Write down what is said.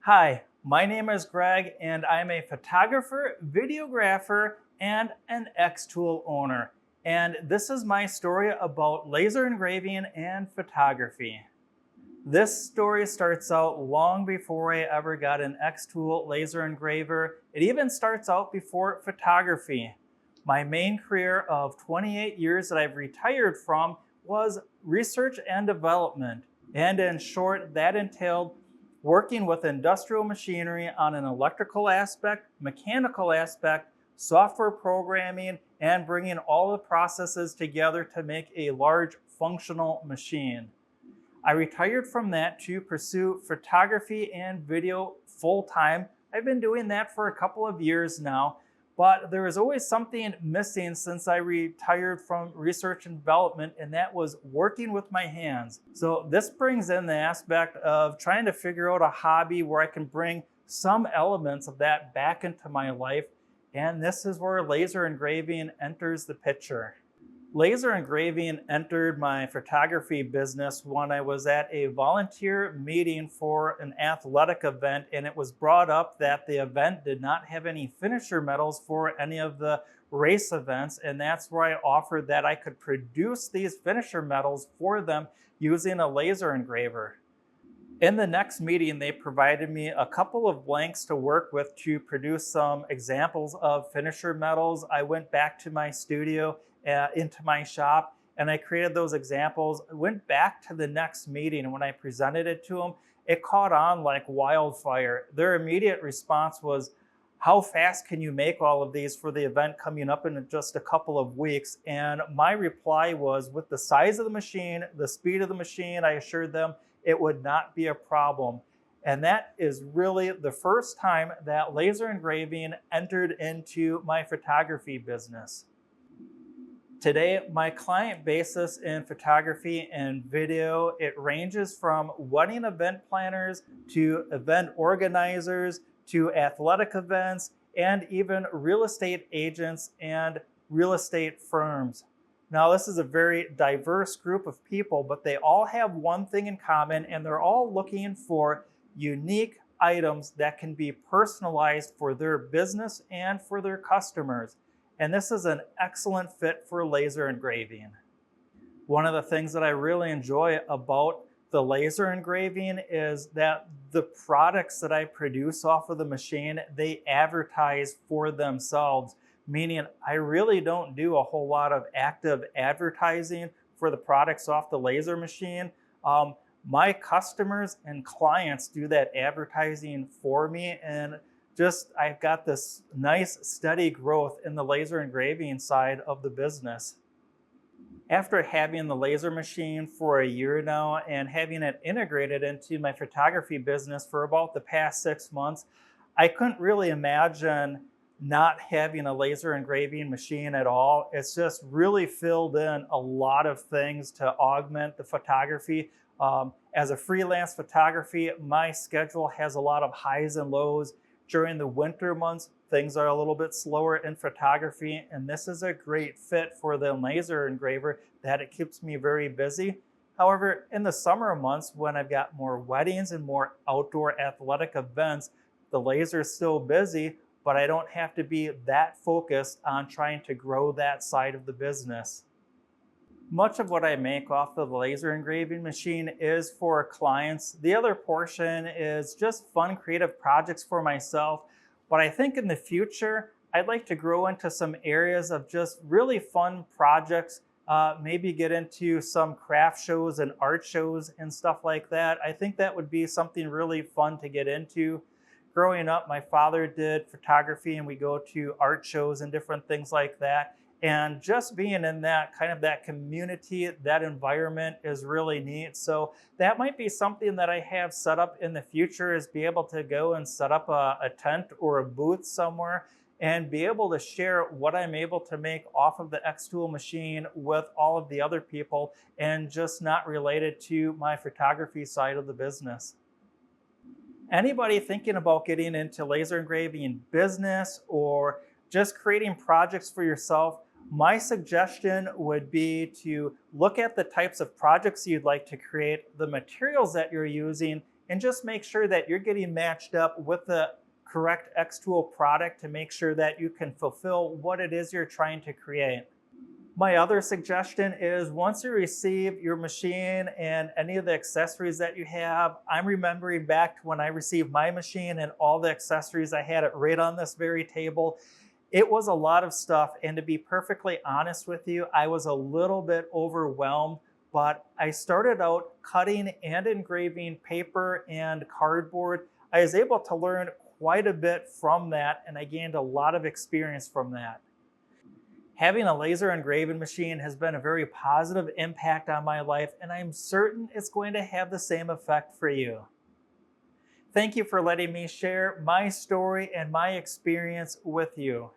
Hi, my name is Greg, and I'm a photographer, videographer, and an xTool owner. And this is my story about laser engraving and photography. This story starts out long before I ever got an xTool laser engraver. It even starts out before photography. My main career of 28 years that I've retired from was research and development. And in short, that entailed working with industrial machinery on an electrical aspect, mechanical aspect, software programming, and bringing all the processes together to make a large functional machine. I retired from that to pursue photography and video full time. I've been doing that for a couple of years now, but there was always something missing since I retired from research and development, and that was working with my hands. So, this brings in the aspect of trying to figure out a hobby where I can bring some elements of that back into my life, and this is where laser engraving enters the picture. Laser engraving entered my photography business when I was at a volunteer meeting for an athletic event, and it was brought up that the event did not have any finisher medals for any of the race events, and that's where I offered that I could produce these finisher medals for them using a laser engraver. In the next meeting, they provided me a couple of blanks to work with to produce some examples of finisher medals. I went back to my studio, into my shop, and I created those examples. I went back to the next meeting, and when I presented it to them, it caught on like wildfire. Their immediate response was, how fast can you make all of these for the event coming up in just a couple of weeks? And my reply was, with the size of the machine, the speed of the machine, I assured them it would not be a problem. And that is really the first time that laser engraving entered into my photography business. Today, my client basis in photography and video, it ranges from wedding event planners to event organizers to athletic events and even real estate agents and real estate firms. Now, this is a very diverse group of people, but they all have one thing in common, and they're all looking for unique items that can be personalized for their business and for their customers. And this is an excellent fit for laser engraving. One of the things that I really enjoy about the laser engraving is that the products that I produce off of the machine, they advertise for themselves, meaning I really don't do a whole lot of active advertising for the products off the laser machine. My customers and clients do that advertising for me, and just I've got this nice steady growth in the laser engraving side of the business. After having the laser machine for a year now and having it integrated into my photography business for about the past 6 months, I couldn't really imagine not having a laser engraving machine at all. It's just really filled in a lot of things to augment the photography. As a freelance photography, my schedule has a lot of highs and lows. During the winter months, things are a little bit slower in photography, and this is a great fit for the laser engraver that it keeps me very busy. However, in the summer months, when I've got more weddings and more outdoor athletic events, the laser is still busy, but I don't have to be that focused on trying to grow that side of the business. Much of what I make off of the laser engraving machine is for clients. The other portion is just fun creative projects for myself. But I think in the future, I'd like to grow into some areas of just really fun projects, maybe get into some craft shows and art shows and stuff like that. I think that would be something really fun to get into. Growing up, my father did photography and we go to art shows and different things like that. And just being in that kind of that community, that environment is really neat. So that might be something that I have set up in the future, is be able to go and set up a tent or a booth somewhere and be able to share what I'm able to make off of the xTool machine with all of the other people and just not related to my photography side of the business. Anybody thinking about getting into laser engraving business or just creating projects for yourself, my suggestion would be to look at the types of projects you'd like to create, the materials that you're using, and just make sure that you're getting matched up with the correct xTool product to make sure that you can fulfill what it is you're trying to create. My other suggestion is once you receive your machine and any of the accessories that you have, I'm remembering back to when I received my machine and all the accessories, I had it right on this very table. It was a lot of stuff, and to be perfectly honest with you, I was a little bit overwhelmed, but I started out cutting and engraving paper and cardboard. I was able to learn quite a bit from that, and I gained a lot of experience from that. Having a laser engraving machine has been a very positive impact on my life, and I'm certain it's going to have the same effect for you. Thank you for letting me share my story and my experience with you.